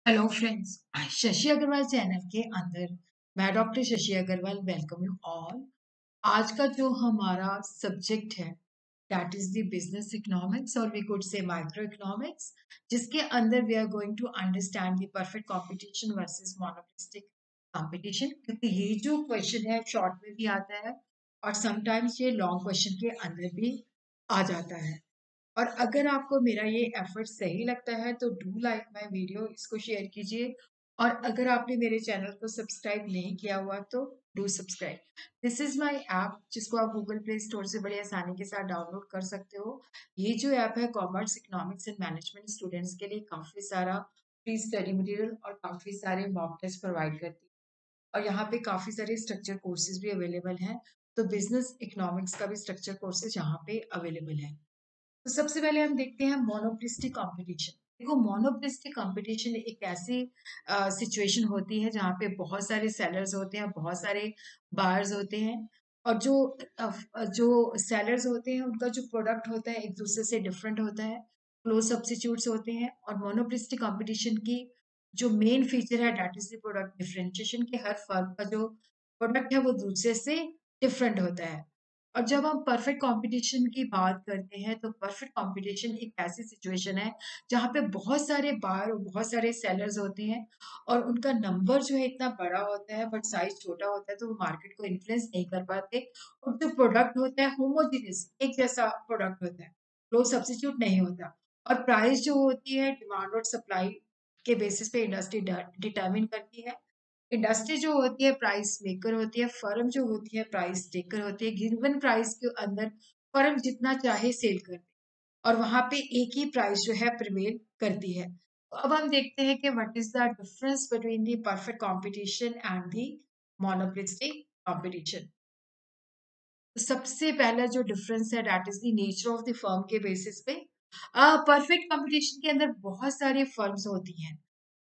Hello friends, Shashi Agrawal channel के अंदर मैं doctor Shashi Agrawal welcome you all. आज का जो हमारा सब्जेक्ट है that is the business economics और we could say micro economics, जिसके अंदर we are going to understand the perfect competition versus monopolistic competition, क्योंकि ये जो क्वेश्चन है शॉर्ट में भी आता है और समटाइम्स ये लॉन्ग क्वेश्चन के अंदर भी आ जाता है। और अगर आपको मेरा ये एफर्ट सही लगता है तो डू लाइक माय वीडियो, इसको शेयर कीजिए। और अगर आपने मेरे चैनल को सब्सक्राइब नहीं किया हुआ तो do subscribe. This is my app, जिसको आप गूगल प्ले स्टोर से बड़ी आसानी के साथ डाउनलोड कर सकते हो। ये जो ऐप है commerce economics and management students के लिए काफ़ी सारा फ्री स्टडी मटेरियल और काफ़ी सारे मॉक टेस्ट प्रोवाइड करती है। और यहाँ पे काफ़ी सारे स्ट्रक्चर कोर्सेज भी अवेलेबल हैं। तो बिजनेस इकोनॉमिक्स का भी स्ट्रक्चर कोर्सेज यहाँ पे अवेलेबल है। तो सबसे पहले हम देखते हैं मोनोपोलिस्टिक कंपटीशन। देखो, मोनोपोलिस्टिक कंपटीशन एक ऐसी सिचुएशन होती है जहाँ पे बहुत सारे सेलर्स होते हैं, बहुत सारे बायर्स होते हैं। और जो सेलर्स होते हैं उनका जो प्रोडक्ट होता है एक दूसरे से डिफरेंट होता है, क्लोज सब्स्टिट्यूट्स होते हैं। और मोनोपोलिस्टिक कंपटीशन की जो मेन फीचर है that is the product differentiation, के हर फर्म का जो प्रोडक्ट है वो दूसरे से डिफरेंट होता है। और जब हम परफेक्ट कंपटीशन की बात करते हैं तो परफेक्ट कंपटीशन एक ऐसी सिचुएशन है जहाँ पे बहुत सारे बायर और बहुत सारे सेलर्स होते हैं और उनका नंबर जो है इतना बड़ा होता है बट साइज छोटा होता है, तो वो मार्केट को इन्फ्लुएंस नहीं कर पाते। और जो प्रोडक्ट होता है होमोजीनियस, एक जैसा प्रोडक्ट होता है, लो सब्स्टिट्यूट नहीं होता। और प्राइस जो होती है डिमांड और सप्लाई के बेसिस पे इंडस्ट्री डिटरमिन करती है। इंडस्ट्री जो होती है प्राइस मेकर होती है, फर्म जो होती है प्राइस टेकर होती है। गिवन प्राइस के अंदर फर्म जितना चाहे सेल करती है और वहां पे एक ही प्राइस जो है प्रिवेल करती है। तो अब हम देखते हैं कि what is the difference between the perfect competition and the monopolistic competition. सबसे पहला जो डिफरेंस है that is the nature of the firm के बेसिस पे। परफेक्ट कंपटीशन के अंदर बहुत सारी फर्म्स होती हैं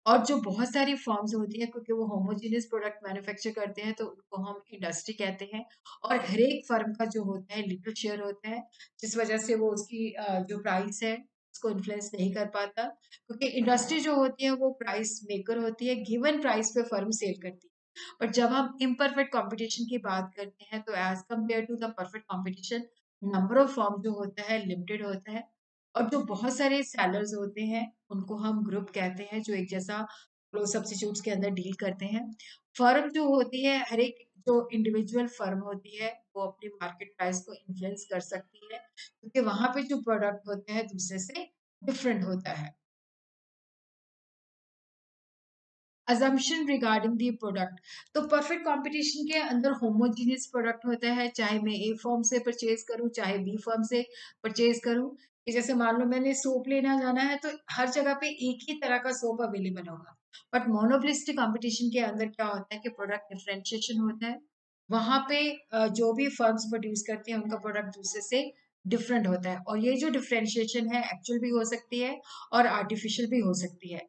और जो बहुत सारी फर्म्स होती हैं क्योंकि वो होमोजेनियस प्रोडक्ट मैन्युफैक्चर करते हैं तो उनको हम इंडस्ट्री कहते हैं। और हर एक फर्म का जो होता है लिटिल शेयर होता है, जिस वजह से वो उसकी जो प्राइस है उसको इन्फ्लुएंस नहीं कर पाता, क्योंकि इंडस्ट्री जो होती है वो प्राइस मेकर होती है, गिवन प्राइस पे फर्म सेल करती है। बट जब हम इम्परफेक्ट कंपटीशन की बात करते हैं तो as compare to the perfect competition, number of firm जो होता है लिमिटेड होता है। और जो बहुत सारे सेलर्स होते हैं उनको हम ग्रुप कहते हैं जो एक जैसा क्लोज सब्स्टिट्यूट्स के अंदर डील करते हैं। फर्म जो होती है, हर एक जो इंडिविजुअल फर्म होती है वो अपनी मार्केट प्राइस को इन्फ्लुएंस कर सकती है, क्योंकि वहां पे जो प्रोडक्ट होते हैं दूसरे से डिफरेंट होता है। assumption regarding the product. तो परफेक्ट कंपटीशन के अंदर होमोजीनियस प्रोडक्ट होता है, चाहे मैं ए फर्म से परचेज करूं चाहे बी फर्म से परचेज करूं। कि जैसे मान लो मैंने सोप लेना जाना है तो हर जगह पे एक ही तरह का सोप अवेलेबल होगा। बट मोनोपोलिस्टिक कंपटीशन के अंदर क्या होता है कि प्रोडक्ट डिफरेंशिएशन होता है। वहां पे जो भी फर्म्स प्रोड्यूस करती हैं उनका प्रोडक्ट दूसरे से डिफरेंट होता है, और ये जो डिफरेंशिएशन है एक्चुअल भी हो सकती है और आर्टिफिशियल भी हो सकती है।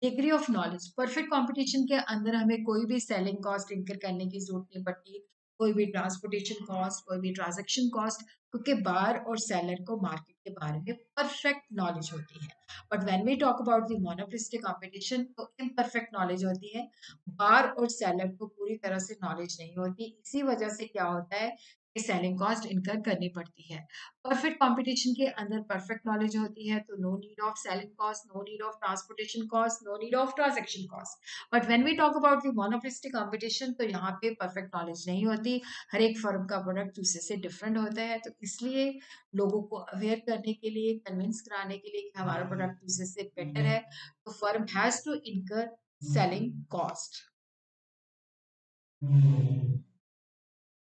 Degree of knowledge, perfect competition के अंदर हमें कोई भी सेलिंग कॉस्ट इंकर करने की जरूरत नहीं पड़ती, कोई भी ट्रांसपोर्टेशन कॉस्ट, कोई भी ट्रांजैक्शन कॉस्ट, क्योंकि बायर और सेलर को मार्केट के बारे में परफेक्ट नॉलेज होती है। But when we talk about the monopolistic competition तो इम्परफेक्ट नॉलेज होती है। बायर और सेलर को पूरी तरह से नॉलेज नहीं होती, इसी वजह से क्या होता है कि सेलिंग कॉस्ट इनकर करनी पड़ती है। परफेक्ट कंपटीशन के अंदर परफेक्ट नॉलेज होती है तो no need of selling cost, no need of transportation cost, no need of transaction cost. But when we talk about the monopolistic competition तो यहाँ पे परफेक्ट नॉलेज नहीं होती, हर एक फर्म का प्रोडक्ट दूसरे से डिफरेंट होता है। तो इसलिए लोगों को अवेयर करने के लिए, कन्विंस कराने के लिए कि हमारा प्रोडक्ट दूसरे से बेटर है, तो firm has to incur selling cost.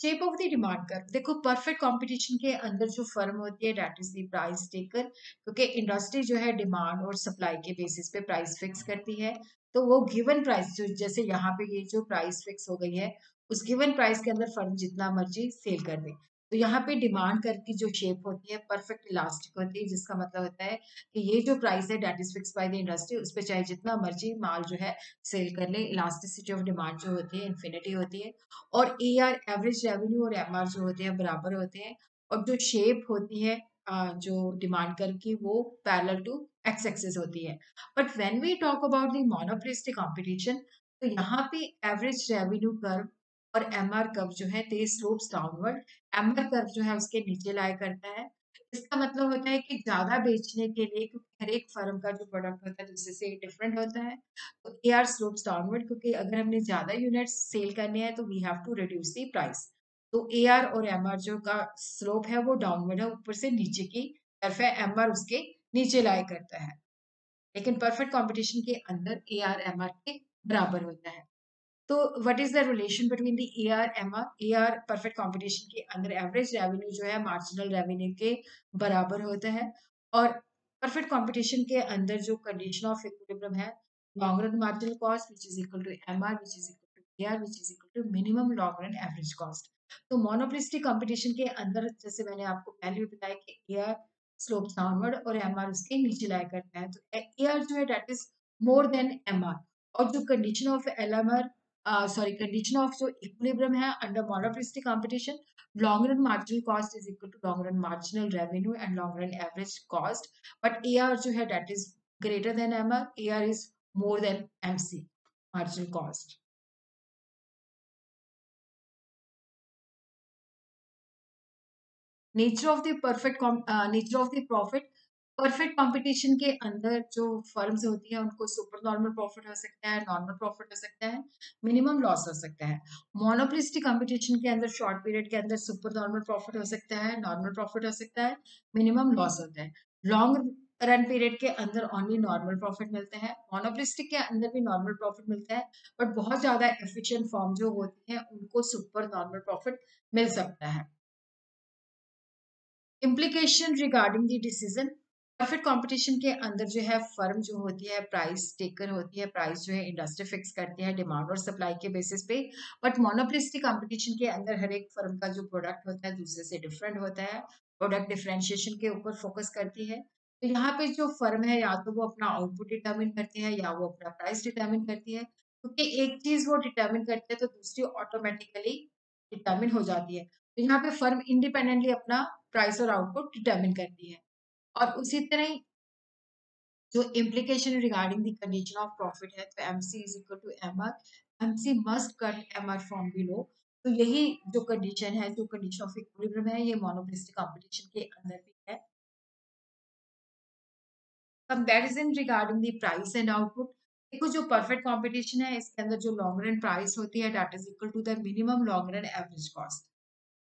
Shape of the demand curve, देखो परफेक्ट कंपटीशन के अंदर जो फर्म होती है that is the price taker, क्योंकि इंडस्ट्री जो है डिमांड और सप्लाई के बेसिस पे प्राइस फिक्स करती है। तो वो गिवन प्राइस जो, जैसे यहाँ पे ये जो प्राइस फिक्स हो गई है उस गिवन प्राइस के अंदर फर्म जितना मर्जी सेल कर दे। तो यहाँ पे डिमांड कर्व की जो शेप होती है परफेक्ट इलास्टिक होती है, जिसका मतलब होता है कि ये जो प्राइस है that is fix by the industry, उस पर चाहे जितना मर्जी माल जो है सेल कर ले, इलास्टिसिटी ऑफ डिमांड जो होती है इन्फिनिटी होती है। और एआर एवरेज रेवेन्यू और एमआर जो होते हैं बराबर होते हैं। और जो शेप होती है जो डिमांड कर्व की वो पैरेलल टू एक्स एक्सिस होती है। But when we talk about the monopolistic competition, तो यहाँ पे एवरेज रेवेन्यू कर्व और एमआर कर्व जो है they slopes downward. MR curve जो है उसके नीचे लाई करता है। इसका मतलब होता है कि ज्यादा बेचने के लिए, क्योंकि हर एक फर्म का जो प्रोडक्ट होता है दूसरे से डिफरेंट होता है, तो ए आर स्लोप्स डाउनवर्ड, क्योंकि अगर हमने ज्यादा यूनिट्स सेल करने हैं तो we have to reduce the price. तो ए आर और एम आर जो का स्लोप है वो डाउनवर्ड है, ऊपर से नीचे की तरफ है, एम आर उसके नीचे लाई करता है। लेकिन परफेक्ट कंपटीशन के अंदर ए आर एम आर के बराबर होता है। तो what is the relation between the A R M R? A R perfect competition के अंदर एवरेज रेवेन्यू जो है मार्जिनल रेवेन्यू के बराबर होता है, और परफेक्ट कंपटीशन के अंदर जो कंडीशन ऑफ इक्विलिब्रियम है, long run marginal cost which is equal to M R which is equal to A R which is equal to minimum long run average cost. तो मोनोपोलिस्टिक कंपटीशन के अंदर, जैसे मैंने आपको पहले भी बताया कि ए आर स्लोप्स डाउनवर्ड और एम आर उसके नीचे लाया करता है, तो ए आर जो है that is more than M R. और जो condition of L M R, condition of जो equilibrium है under monopolistic competition, long run marginal cost is equal to long run marginal revenue and long run average cost, but AR जो है that is greater than MR, AR is more than MC, marginal cost. Nature of the perfect nature of the profit, perfect competition के अंदर जो firms होती है उनको super normal profit हो सकता है, नॉर्मल प्रॉफिट हो सकता है, मिनिमम लॉस हो सकता है। मोनोपोलिस्टिक कंपटीशन के अंदर शॉर्ट पीरियड के अंदर सुपर नॉर्मल प्रॉफिट हो सकता है, नॉर्मल प्रॉफिट हो सकता है, मिनिमम लॉस होता है। लॉन्ग रन पीरियड के अंदर ओनली नॉर्मल प्रॉफिट मिलता है। मोनोपोलिस्टिक के अंदर भी नॉर्मल प्रॉफिट मिलता है, बट बहुत ज्यादा एफिशिएंट फर्म जो होती है उनको सुपर नॉर्मल प्रॉफिट मिल सकता है। Implication regarding the decision, perfect competition के अंदर जो है फर्म जो होती है प्राइस टेकर होती है, प्राइस जो है इंडस्ट्री फिक्स करती है डिमांड और सप्लाई के बेसिस पे। बट मोनोपोलिस्टिक कंपटीशन के अंदर हर एक फर्म का जो प्रोडक्ट होता है दूसरे से डिफरेंट होता है, प्रोडक्ट डिफरेंशिएशन के ऊपर फोकस करती है। तो यहाँ पे जो फर्म है या तो वो अपना आउटपुट डिटर्मिन करती है या वो अपना प्राइस डिटर्मिन करती है, क्योंकि एक चीज वो डिटर्मिन करते हैं तो दूसरी ऑटोमेटिकली डिटर्मिन हो जाती है। तो यहाँ पे फर्म इंडिपेंडेंटली अपना प्राइस और आउटपुट डिटरमिन करती है। और उसी तरह ही जो implication regarding the condition of profit है, तो MC is equal to MR, MC must cut MR from below. तो यही जो कंडीशन है, जो कंडीशन ऑफ इक्विलिब्रियम है, ये मोनोपोलिस्टिक कंपटीशन के अंदर भी है। Comparison regarding the price and output, देखो जो परफेक्ट कंपटीशन है इसके अंदर जो लॉन्ग रन प्राइस होती है that is equal to the minimum long run average cost.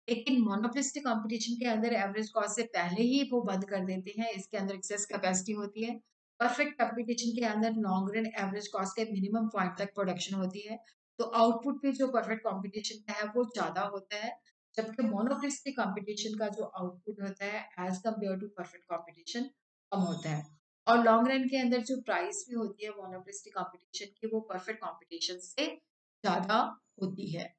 लेकिन मोनोपोलिस्टिक कंपटीशन के अंदर एवरेज कॉस्ट से पहले ही वो बंद कर देते हैं, इसके अंदर एक्सेस कैपेसिटी होती है। परफेक्ट कंपटीशन के अंदर लॉन्ग रन एवरेज कॉस्ट के मिनिमम पॉइंट तक प्रोडक्शन होती है, तो आउटपुट भी जो परफेक्ट कंपटीशन का है वो ज्यादा होता है, जबकि मोनोपोलिस्टिक कंपटीशन का जो आउटपुट होता है as compare to perfect competition कम होता है। और लॉन्ग रन के अंदर जो प्राइस भी होती है मोनोपोलिस्टिक कंपटीशन की वो परफेक्ट कंपटीशन से ज्यादा होती है।